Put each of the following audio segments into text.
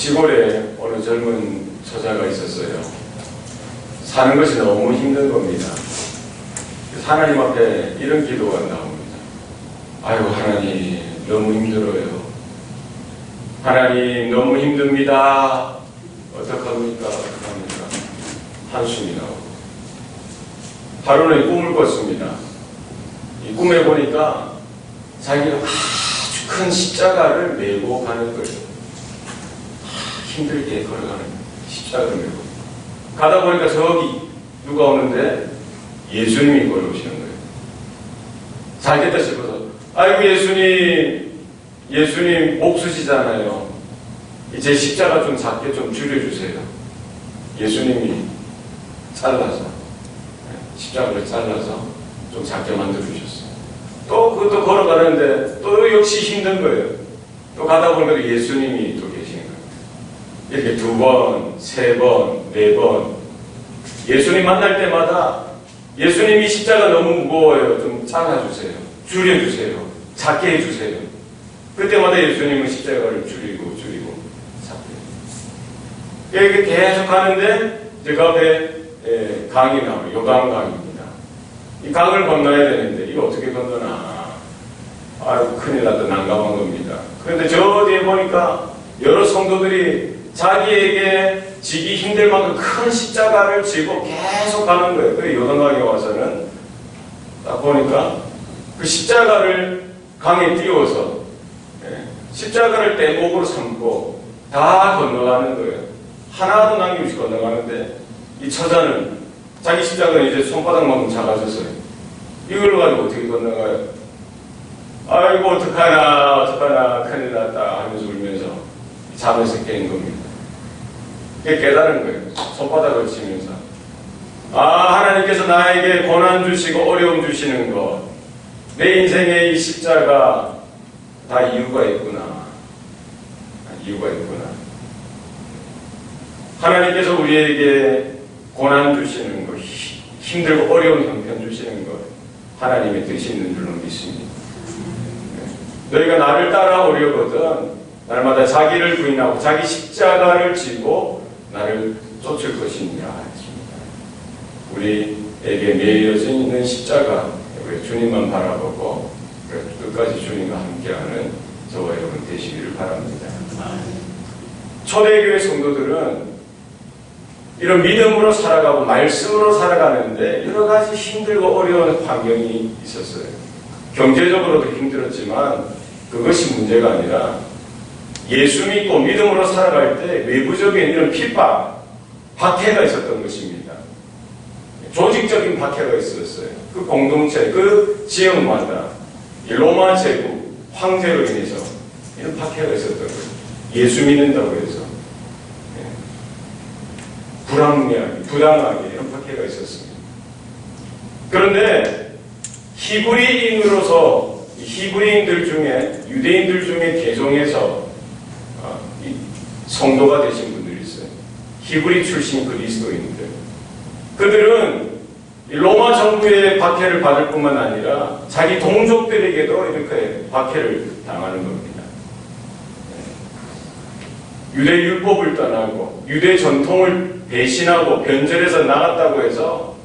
시골에 어느 젊은 처자가 있었어요. 사는 것이 너무 힘든 겁니다. 하나님 앞에 이런 기도가 나옵니다. 아이고 하나님 너무 힘들어요. 하나님 너무 힘듭니다. 어떡합니까? 한숨이 나오고 하루는 꿈을 꿨습니다. 이 꿈에 보니까 자기가 아주 큰 십자가를 메고 가는 거예요. 힘들게 걸어가는 십자가를 메고 가다 보니까 저기 누가 오는데 예수님이 걸어오시는 거예요. 잘겠다 싶어서 아이고 예수님 목수시잖아요. 제 십자가 좀 작게 좀 줄여주세요. 예수님이 잘라서 십자가를 잘라서 좀 작게 만들어주셨어요. 또 그것도 걸어가는데 또 역시 힘든 거예요. 또 가다 보니까 예수님이 또 계시는 거예요. 이렇게 2번, 3번, 4번 예수님 만날 때마다 예수님이 십자가 너무 무거워요. 좀 잘라주세요. 줄여주세요. 작게 해주세요. 그때마다 예수님은 십자가를 줄이고 작게. 이렇게 계속 가는데 그 앞에 강이 나와요. 요단강입니다. 이 강을 건너야 되는데 이거 어떻게 건너나. 아이고 큰일 났다. 난감한 겁니다. 그런데 저 뒤에 보니까 여러 성도들이 자기에게 지기 힘들 만큼 큰 십자가를 지고 계속 가는 거예요. 그 요단강에 와서는 딱 보니까 그 십자가를 강에 띄워서 십자가를 떼목으로 삼고 다 건너가는 거예요. 하나도 남김없이 건너가는데 이 처자는 자기 십자가는 이제 손바닥만큼 작아졌어요. 이걸로 가지고 어떻게 건너가요? 아이고 어떡하나 큰일 났다 하면서 울면서 잠에서 깬 겁니다. 깨달은 거예요. 손바닥을 치면서 하나님께서 나에게 고난 주시고 어려움 주시는 것, 내 인생의 이 십자가 다 이유가 있구나. 하나님께서 우리에게 고난 주시는 것, 힘들고 어려운 형편 주시는 것, 하나님의 뜻이 있는 줄로 믿습니다. 너희가 나를 따라오려거든 날마다 자기를 부인하고 자기 십자가를 지고 나를 쫓을 것이니라 했습니다. 우리에게 매여져 있는 십자가, 우리 주님만 바라보고 끝까지 주님과 함께하는 저와 여러분 되시기를 바랍니다. 초대교회 성도들은 이런 믿음으로 살아가고 말씀으로 살아가는데 여러 가지 힘들고 어려운 환경이 있었어요. 경제적으로도 힘들었지만 그것이 문제가 아니라 예수 믿고 믿음으로 살아갈 때 외부적인 이런 핍박, 박해가 있었던 것입니다. 조직적인 박해가 있었어요. 그 공동체, 그 지역마다 로마 제국, 황제로 인해서 이런 박해가 있었던 거예요. 예수 믿는다고 해서 불합리하게, 부당하게 이런 박해가 있었습니다. 그런데 히브리인으로서 히브리인들 중에 유대인들 중에 개종해서 성도가 되신 분들이 있어요. 히브리 출신 그리스도인들. 그들은 로마 정부의 박해를 받을 뿐만 아니라 자기 동족들에게도 이렇게 박해를 당하는 겁니다. 유대 율법을 떠나고 유대 전통을 배신하고 변절해서 나갔다고 해서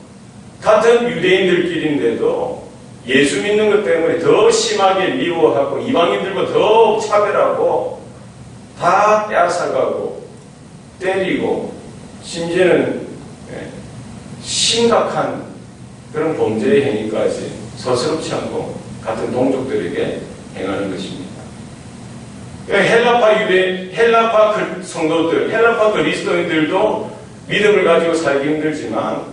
같은 유대인들끼리인데도 예수 믿는 것 때문에 더 심하게 미워하고 이방인들과 더 차별하고 다 빼앗아가고 때리고 심지어는 심각한 그런 범죄의 행위까지 서스럽지 않고 같은 동족들에게 행하는 것입니다. 헬라파 성도들, 헬라파 그리스도인들도 믿음을 가지고 살기 힘들지만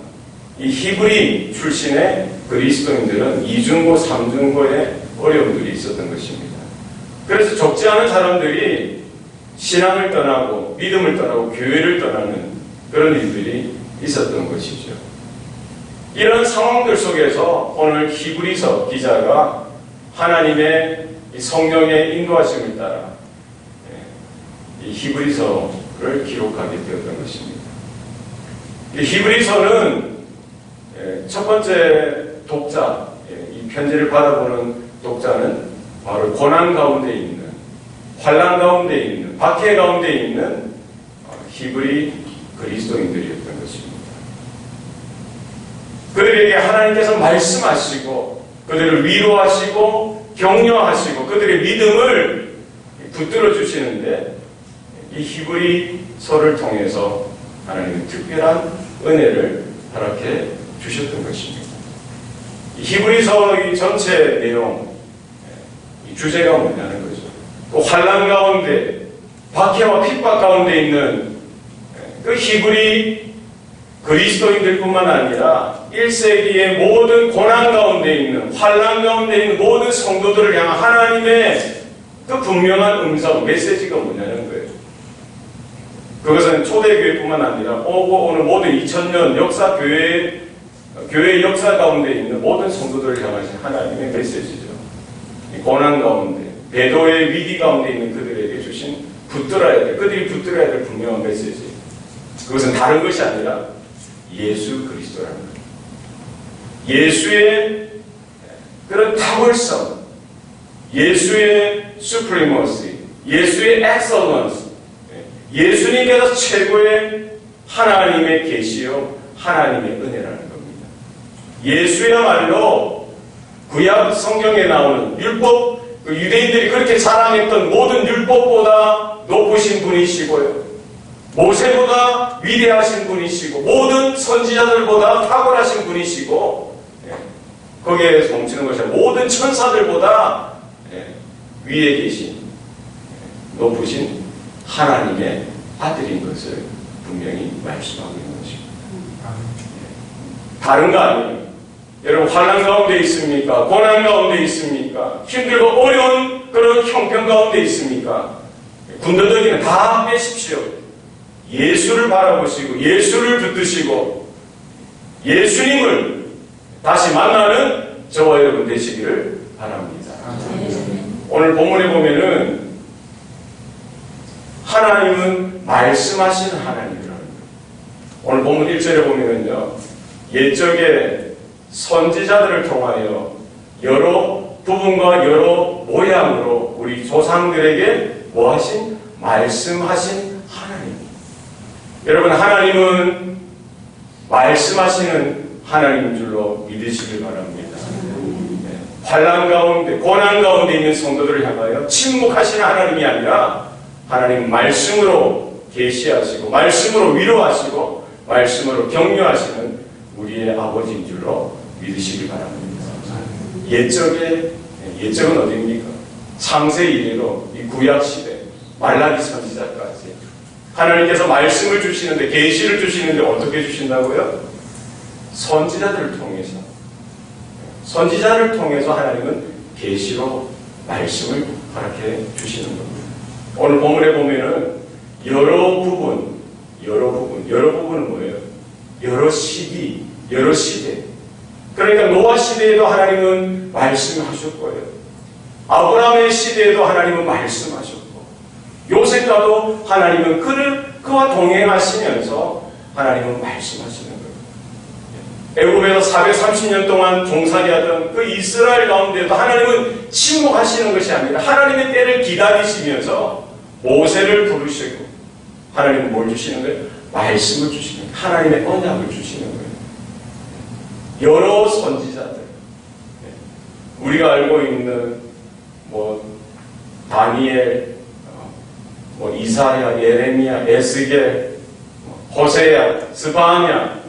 이 히브리 출신의 그리스도인들은 이중고, 삼중고의 어려움들이 있었던 것입니다. 그래서 적지 않은 사람들이 신앙을 떠나고 믿음을 떠나고 교회를 떠나는 그런 일들이 있었던 것이죠. 이런 상황들 속에서 오늘 히브리서 기자가 하나님의 성령의 인도하심을 따라 이 히브리서를 기록하게 되었던 것입니다. 이 히브리서는 첫 번째 독자, 이 편지를 받아보는 독자는 바로 고난 가운데 있는, 환난 가운데 있는, 박해 가운데 있는 히브리 그리스도인들이었던 것입니다. 그들에게 하나님께서 말씀하시고 그들을 위로하시고 격려하시고 그들의 믿음을 붙들어 주시는데 이 히브리서를 통해서 하나님은 특별한 은혜를 허락해 주셨던 것입니다. 이 히브리서 이 전체 내용, 이 주제가 뭐냐는 거죠. 또 환난 가운데, 박해와 핍박 가운데 있는 그 히브리 그리스도인들뿐만 아니라 1세기의 모든 고난 가운데 있는, 환난 가운데 있는 모든 성도들을 향한 하나님의 그 분명한 음성, 메시지가 뭐냐는 거예요. 그것은 초대교회뿐만 아니라 오늘 모든 2000년 역사 교회의 역사 가운데 있는 모든 성도들을 향하신 하나님의 메시지죠. 고난 가운데, 배도의 위기 가운데 있는 그들에게 주신 그들이 붙들어야 될 분명한 메시지. 그것은 다른 것이 아니라 예수 그리스도라는 것. 예수의 그런 탁월성, 예수의 supremacy, 예수의 excellence, 예수님께서 최고의 하나님의 계시요 하나님의 은혜라는 겁니다. 예수야말로 구약 성경에 나오는 율법, 유대인들이 그렇게 자랑했던 모든 율법보다 높으신 분이시고요. 모세보다 위대하신 분이시고 모든 선지자들보다 탁월하신 분이시고 거기에 멈추는 것이 아니라 모든 천사들보다 위에 계신 높으신 하나님의 아들인 것을 분명히 말씀하고 있는 것입니다. 다른 거 아니에요. 여러분 환난 가운데 있습니까? 고난 가운데 있습니까? 힘들고 어려운 그런 형편 가운데 있습니까? 군더더기는 다 빼십시오. 예수를 바라보시고 예수를 붙드시고 예수님을 다시 만나는 저와 여러분 되시기를 바랍니다. 오늘 본문에 보면은 하나님은 말씀하시는 하나님이라는 거예요. 오늘 본문 1절에 보면은요, 옛적에 선지자들을 통하여 여러 부분과 여러 모양으로 우리 조상들에게 뭐하신? 말씀하신 하나님. 여러분, 하나님은 말씀하시는 하나님인 줄로 믿으시길 바랍니다. 환난 가운데, 고난 가운데 있는 성도들을 향하여 침묵하시는 하나님이 아니라 하나님 말씀으로 계시하시고 말씀으로 위로하시고 말씀으로 격려하시는 우리의 아버지인 줄로 믿으시기 바랍니다. 옛적은 어디입니까? 창세 이래로 이 구약시대 말라기 선지자까지 하나님께서 말씀을 주시는데 계시를 주시는데 어떻게 주신다고요? 선지자를 통해서 하나님은 계시로 말씀을 허락해 주시는 겁니다. 오늘 본문에 보면은 여러 부분은 뭐예요? 여러 시기, 여러 시대. 그러니까 노아 시대에도 하나님은 말씀하셨고요. 아브라함의 시대에도 하나님은 말씀하셨고, 요셉과도 하나님은 그와 동행하시면서 하나님은 말씀하시는 거예요. 애굽에서 430년 동안 종살이하던 그 이스라엘 가운데도 하나님은 침묵하시는 것이 아니라 하나님의 때를 기다리시면서 모세를 부르시고 하나님은 뭘 주시는 거예요? 말씀을 주시는 거예요. 하나님의 언약을 주시는 거예요. 여러 선지자들, 우리가 알고 있는 다니엘, 이사야, 예레미야, 에스겔, 호세야, 스바냐,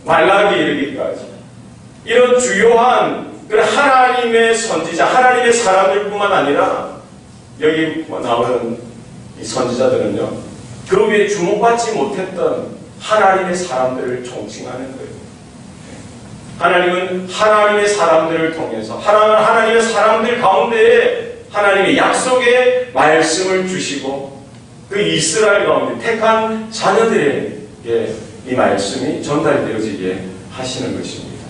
말라기 이르기까지 이런 주요한 하나님의 선지자, 하나님의 사람들뿐만 아니라 여기 나오는 이 선지자들은요, 그 위에 주목받지 못했던 하나님의 사람들을 총칭하는 거예요. 하나님은 하나님의 사람들을 통해서 하나님의 사람들 가운데에 하나님의 약속의 말씀을 주시고 그 이스라엘 가운데 택한 자녀들에게 이 말씀이 전달되어지게 하시는 것입니다.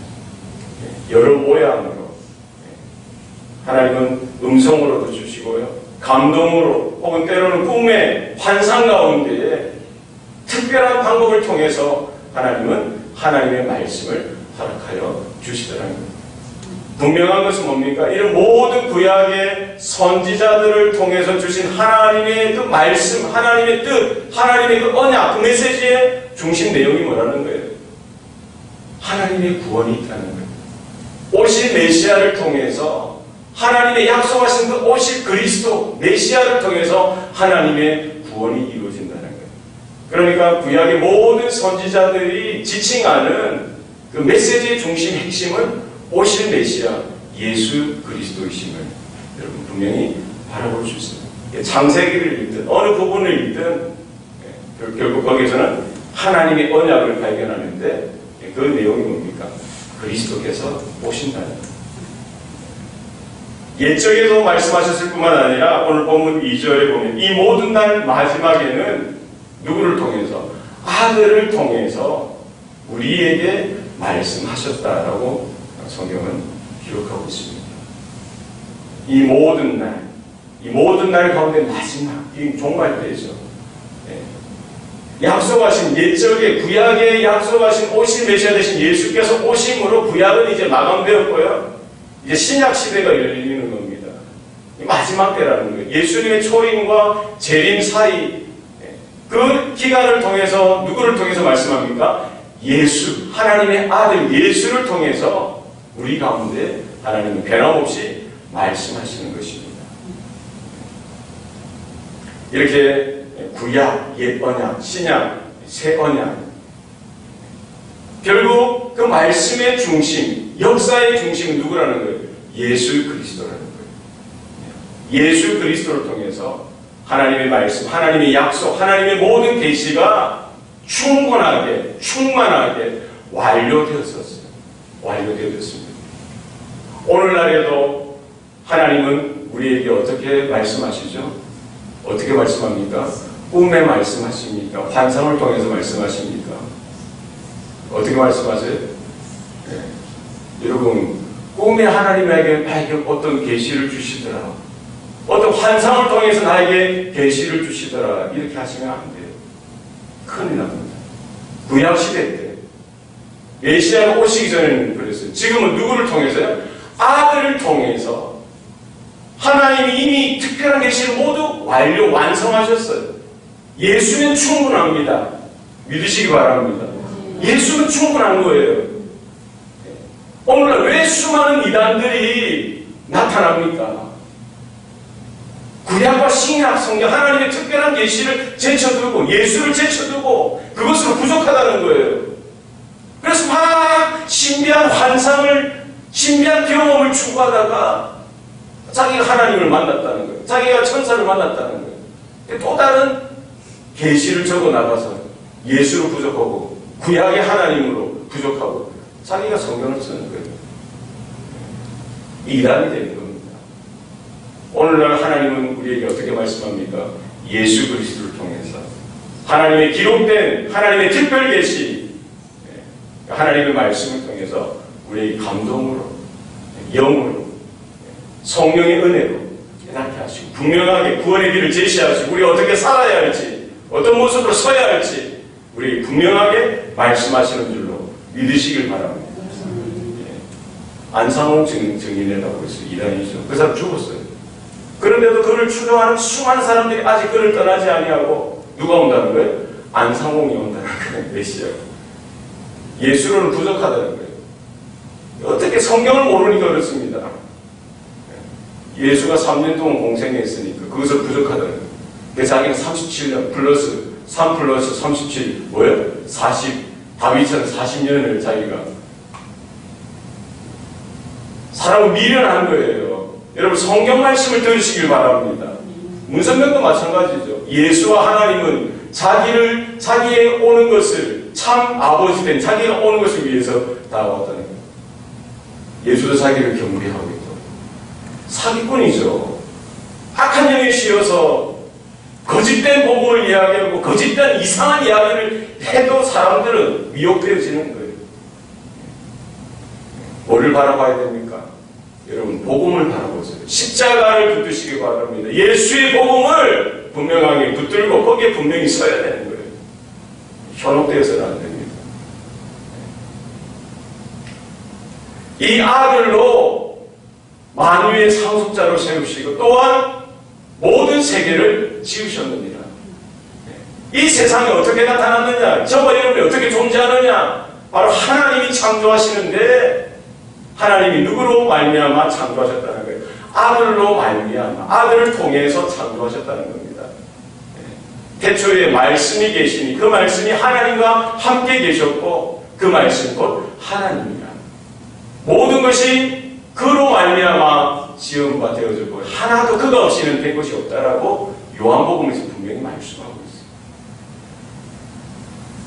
여러 모양으로 하나님은 음성으로도 주시고요, 감동으로 혹은 때로는 꿈의 환상 가운데에 특별한 방법을 통해서 하나님은 하나님의 말씀을 허락하여 주시더라는 겁니다. 분명한 것은 뭡니까? 이런 모든 구약의 선지자들을 통해서 주신 하나님의 그 말씀, 하나님의 뜻, 하나님의 그 언약, 그 메시지의 중심 내용이 뭐라는 거예요? 하나님의 구원이 있다는 거예요. 오실 메시아를 통해서 하나님의 약속하신 그 오실 그리스도, 메시아를 통해서 하나님의 구원이 이루어진다는 거예요. 그러니까 구약의 모든 선지자들이 지칭하는 그 메시지의 중심 핵심은 오실 메시아 예수 그리스도이심을 여러분 분명히 바라볼 수 있습니다. 창세기를 읽든 어느 부분을 읽든 결국 거기서는 하나님의 언약을 발견하는데 그 내용이 뭡니까? 그리스도께서 오신다는 거예요. 옛적에도 말씀하셨을 뿐만 아니라 오늘 본문 2절에 보면 이 모든 날 마지막에는 누구를 통해서? 아들을 통해서 우리에게 말씀하셨다라고 성경은 기록하고 있습니다. 이 모든 날 가운데 마지막, 이 종말 때죠. 약속하신 옛적에 구약에 약속하신 오실 메시아 되신 예수께서 오심으로 구약은 이제 마감되었고요. 이제 신약 시대가 열리는 겁니다. 이 마지막 때라는 거예요. 예수님의 초림과 재림 사이 그 기간을 통해서 누구를 통해서 말씀합니까? 예수, 하나님의 아들 예수를 통해서 우리 가운데 하나님은 변함없이 말씀하시는 것입니다. 이렇게 구약, 옛 언약, 신약, 새 언약 결국 그 말씀의 중심, 역사의 중심은 누구라는 거예요? 예수 그리스도라는 거예요. 예수 그리스도를 통해서 하나님의 말씀, 하나님의 약속, 하나님의 모든 계시가 충분하게, 충만하게 완료되었었어요. 완료되었습니다. 오늘날에도 하나님은 우리에게 어떻게 말씀하시죠? 어떻게 말씀합니까? 꿈에 말씀하십니까? 환상을 통해서 말씀하십니까? 어떻게 말씀하세요? 네. 여러분, 꿈에 하나님에게 나에게 어떤 계시를 주시더라. 어떤 환상을 통해서 나에게 계시를 주시더라. 이렇게 하시면 안 돼요. 큰일 납니다. 구약시대 때 메시아가 오시기 전에는 그랬어요. 지금은 누구를 통해서요? 아들을 통해서 하나님이 이미 특별한 계시를 모두 완성하셨어요. 예수는 충분합니다. 믿으시기 바랍니다. 예수는 충분한 거예요. 오늘날 왜 수많은 이단들이 나타납니까? 구약과 신약 성경 하나님의 특별한 계시를 제쳐두고 예수를 제쳐두고 그것으로 부족하다는 거예요. 그래서 막 신비한 환상을 신비한 경험을 추구하다가 자기가 하나님을 만났다는 거예요. 자기가 천사를 만났다는 거예요. 또 다른 계시를 적어 나가서 예수로 부족하고 구약의 하나님으로 부족하고 자기가 성경을 쓰는 거예요. 이단이 되는 겁니다. 오늘날 하나님은 우리에게 어떻게 말씀합니까? 예수 그리스도를 통해서 하나님의 기록된 하나님의 특별 계시, 하나님의 말씀을 통해서 우리에게 감동으로, 영으로, 성령의 은혜로 깨닫게 하시고 분명하게 구원의 길을 제시하시고 우리 어떻게 살아야 할지, 어떤 모습으로 서야 할지 우리 분명하게 말씀하시는 줄로 믿으시길 바랍니다. 안상홍 증인이라고 했어요. 이단이죠. 그 사람 죽었어요. 그런데도 그를 추종하는 수많은 사람들이 아직 그를 떠나지 아니하고 누가 온다는 거예요? 안상홍이 온다는 거예요. 메시아가. 예수로는 부족하다는 거예요. 어떻게 성경을 모르니까 그렇습니다. 예수가 3년 동안 공생했으니까 그것을 부족하다는 거예요. 그래서 자기는 37년 플러스 3 플러스 37 뭐예요? 40 다윗처럼 40년을 자기가 사람을 미련한 거예요. 여러분 성경 말씀을 들으시길 바랍니다. 문선명도 마찬가지죠. 예수와 하나님은 자기의 오는 것을 참 아버지 된 자기가 오는 것을 위해서 다가왔다는 거예요. 예수도 자기를 경배하고 있고 사기꾼이죠. 악한 영에 씌어서 거짓된 복음을 이야기하고 거짓된 이상한 이야기를 해도 사람들은 미혹되어지는 거예요. 뭐를 바라봐야 됩니까? 여러분 복음을 바라보세요. 십자가를 붙드시기 바랍니다. 예수의 복음을 분명하게 붙들고 거기에 분명히 서야 되는 거예요. 현혹되어서는 안 됩니다. 이 아들로 만유의 상속자로 세우시고 또한 모든 세계를 지으셨느니라. 이 세상이 어떻게 나타났느냐? 저번 이름이 어떻게 존재하느냐? 바로 하나님이 창조하시는데 하나님이 누구로 말미암아 창조하셨다는 거예요. 아들로 말미암아 아들을 통해서 창조하셨다는 겁니다. 태초에 말씀이 계시니 그 말씀이 하나님과 함께 계셨고 그 말씀이 곧 하나님이라. 모든 것이 그로 말미암아 지은 바 되어졌고 하나도 그가 없이는 된 것이 없다라고 요한복음에서 분명히 말씀하고 있어요.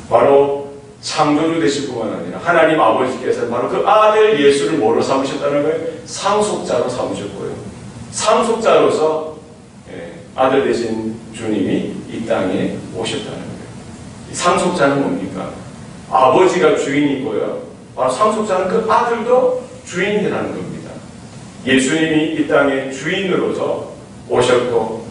바로 창조주 되실 뿐만 아니라 하나님 아버지께서 바로 그 아들 예수를 뭐로 삼으셨다는 거예요? 상속자로 삼으셨고요. 상속자로서 아들 되신 주님이 이 땅에 오셨다는 거예요. 이 상속자는 뭡니까? 아버지가 주인이고요. 바로 상속자는 그 아들도 주인이라는 겁니다. 예수님이 이 땅에 주인으로서 오셨고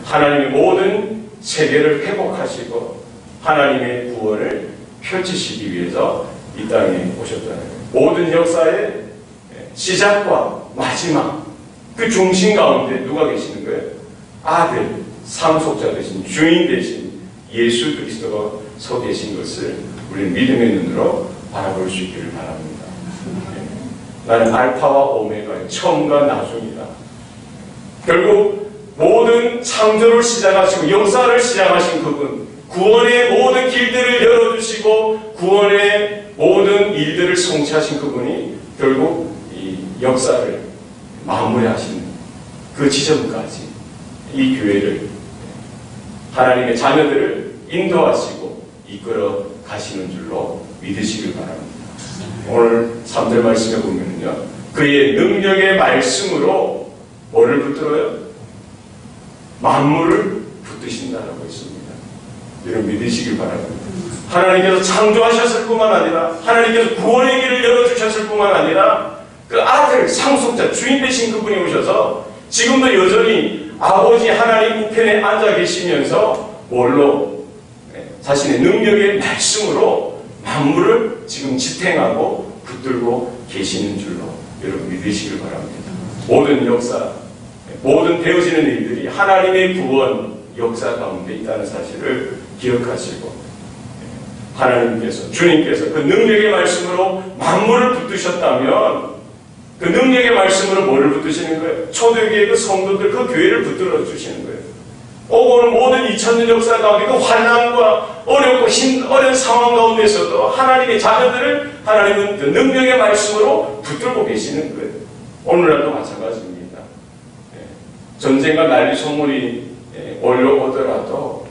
하나님의 모든 세계를 회복하시고 하나님의 구원을 펼치시기 위해서 이 땅에 오셨다는 거예요. 모든 역사의 시작과 마지막 그 중심 가운데 누가 계시는 거예요? 아들, 상속자 되신 주인 되신 예수 그리스도가 서 계신 것을 우리는 믿음의 눈으로 바라볼 수 있기를 바랍니다. 나는 알파와 오메가의 처음과 나중이다. 결국 모든 창조를 시작하시고 역사를 시작하신 그분, 구원의 모든 길들을 열어주시고 구원의 모든 일들을 성취하신 그분이 결국 이 역사를 마무리하시는 그 지점까지 이 교회를 하나님의 자녀들을 인도하시고 이끌어 가시는 줄로 믿으시길 바랍니다. 오늘 3절 말씀에 보면요, 그의 능력의 말씀으로 뭐를 붙들어요? 만물을 붙드신다라고 있습니다. 여러분 믿으시길 바랍니다. 하나님께서 창조하셨을 뿐만 아니라 하나님께서 구원의 길을 열어주셨을 뿐만 아니라 그 아들 상속자 주인 되신 그분이 오셔서 지금도 여전히 아버지 하나님 우편에 앉아 계시면서 뭘로? 자신의 능력의 말씀으로 만물을 지금 지탱하고 붙들고 계시는 줄로 여러분 믿으시길 바랍니다. 모든 역사, 모든 되어지는 일들이 하나님의 구원 역사 가운데 있다는 사실을 기억하시고 하나님께서 주님께서 그 능력의 말씀으로 만물을 붙드셨다면 그 능력의 말씀으로 뭐를 붙드시는 거예요? 초대교회 그 성도들 그 교회를 붙들어 주시는 거예요. 오고는 모든 2000년 역사 가운데 그 환난과 어렵고 어려운 상황 가운데서도 하나님의 자녀들을 하나님은 그 능력의 말씀으로 붙들고 계시는 거예요. 오늘날도 마찬가지입니다. 전쟁과 난리 소문이 올라오더라도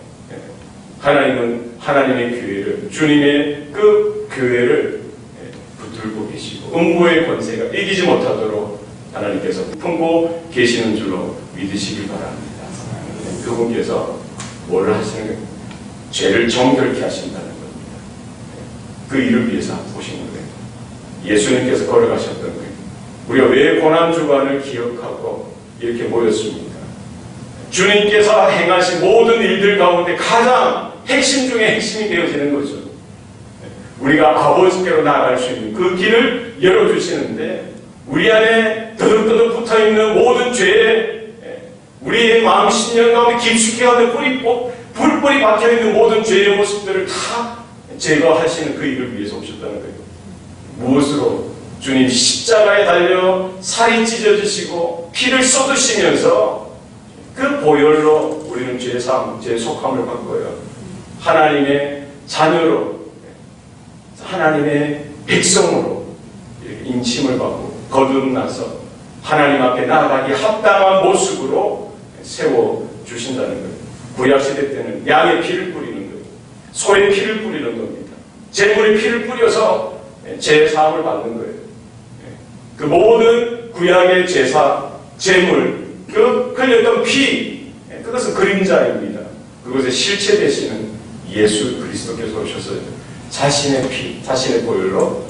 하나님은 하나님의 교회를 주님의 그 교회를 붙들고 계시고 음부의 권세가 이기지 못하도록 하나님께서 품고 계시는 줄로 믿으시길 바랍니다. 그분께서 뭐를 하시는 거예요? 죄를 정결케 하신다는 겁니다. 그 일을 위해서 오신 거예요. 예수님께서 걸어가셨던 거예요. 우리가 왜 고난주간을 기억하고 이렇게 모였습니까? 주님께서 행하신 모든 일들 가운데 가장 핵심 중에 핵심이 되어지는 거죠. 우리가 아버지께로 나아갈 수 있는 그 길을 열어주시는데 우리 안에 더덕더덕 붙어있는 모든 죄에 우리의 마음 신령 가운데 깊숙이 가운데 불뿌리 박혀있는 모든 죄의 모습들을 다 제거하시는 그 일을 위해서 오셨다는 거예요. 무엇으로? 주님 십자가에 달려 살이 찢어지시고 피를 쏟으시면서 그 보혈로 우리는 죄 속함을 받고요. 하나님의 자녀로 하나님의 백성으로 인침을 받고 거듭나서 하나님 앞에 나아가기 합당한 모습으로 세워주신다는 거예요. 구약시대 때는 양의 피를 뿌리는 거예요. 소의 피를 뿌리는 겁니다. 제물의 피를 뿌려서 제사함을 받는 거예요. 그 모든 구약의 제사, 제물, 그 흘렸던 피, 그것은 그림자입니다. 그것의 실체 되시는 예수 그리스도께서 오셔서 자신의 피, 자신의 보혈로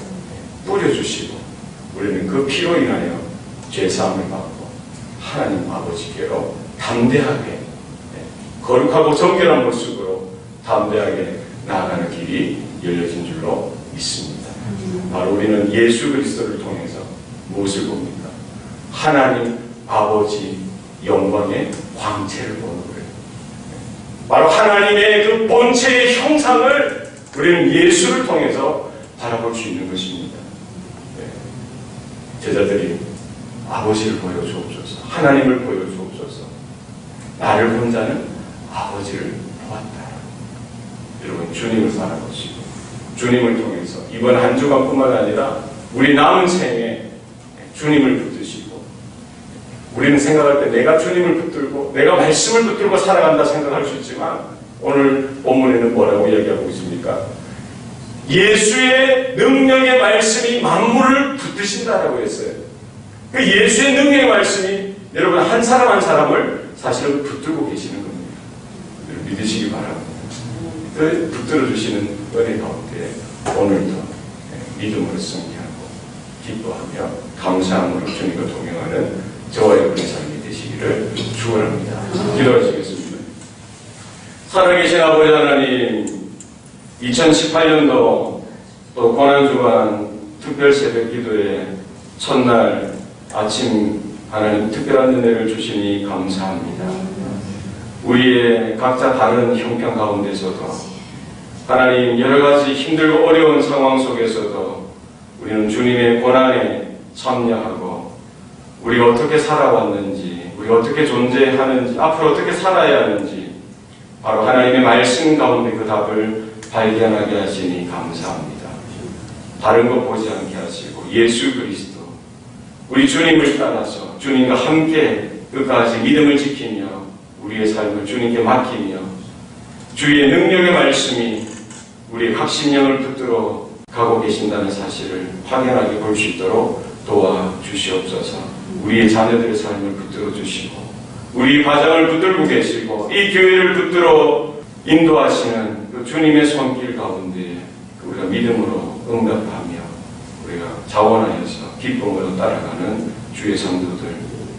뿌려주시고 우리는 그 피로 인하여 죄사함을 받고 하나님 아버지께로 담대하게 거룩하고 정결한 모습으로 담대하게 나아가는 길이 열려진 줄로 믿습니다. 바로 우리는 예수 그리스도를 통해서 무엇을 봅니까? 하나님 아버지 영광의 광채를 보는 거예요. 바로 하나님의 그 본체의 형상을 우리는 예수를 통해서 바라볼 수 있는 것입니다. 제자들이 아버지를 보여주옵소서, 하나님을 보여주옵소서, 나를 본 자는 아버지를 보았다. 여러분, 주님을 바라보시고 주님을 통해서 이번 한 주간뿐만 아니라 우리 남은 생에 주님을 붙드시고, 우리는 생각할 때 내가 주님을 붙들고 내가 말씀을 붙들고 살아간다 생각할 수 있지만, 오늘 본문에는 뭐라고 이야기하고 있습니까? 예수의 능력의 말씀이 만물을 붙드신다라고 했어요. 그 예수의 능력의 말씀이 여러분 한 사람 한 사람을 사실은 붙들고 계시는 겁니다. 믿으시기 바랍니다. 그 붙들어 주시는 은혜 가운데 오늘도 믿음으로 승리하고 기뻐하며 감사함으로 주님과 동행하는 저와 여러분의 삶이 되시기를 축원합니다. 기도하시겠습니다. 살아계신 아버지 하나님, 2018년도 또 고난주간 특별 새벽 기도의 첫날 아침 하나님 특별한 은혜를 주시니 감사합니다. 우리의 각자 다른 형편 가운데서도 하나님 여러 가지 힘들고 어려운 상황 속에서도 우리는 주님의 고난에 참여하고 우리가 어떻게 살아왔는지, 우리가 어떻게 존재하는지, 앞으로 어떻게 살아야 하는지 바로 하나님의 말씀 가운데 그 답을 발견하게 하시니 감사합니다. 다른 것 보지 않게 하시고 예수 그리스도 우리 주님을 따라서 주님과 함께 끝까지 믿음을 지키며 우리의 삶을 주님께 맡기며 주의 능력의 말씀이 우리의 각심령을 붙들어 가고 계신다는 사실을 확연하게 볼 수 있도록 도와주시옵소서. 우리의 자녀들의 삶을 붙들어 주시고 우리 가정을 붙들고 계시고 이 교회를 붙들어 인도하시는 그 주님의 손길 가운데 우리가 믿음으로 응답하며 우리가 자원하여서 기쁨으로 따라가는 주의 성도들,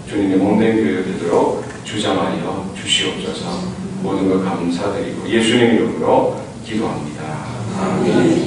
주님의 몸된 교회가 되도록 주장하여 주시옵소서. 모든 것 감사드리고 예수님 이름으로 기도합니다. 아멘.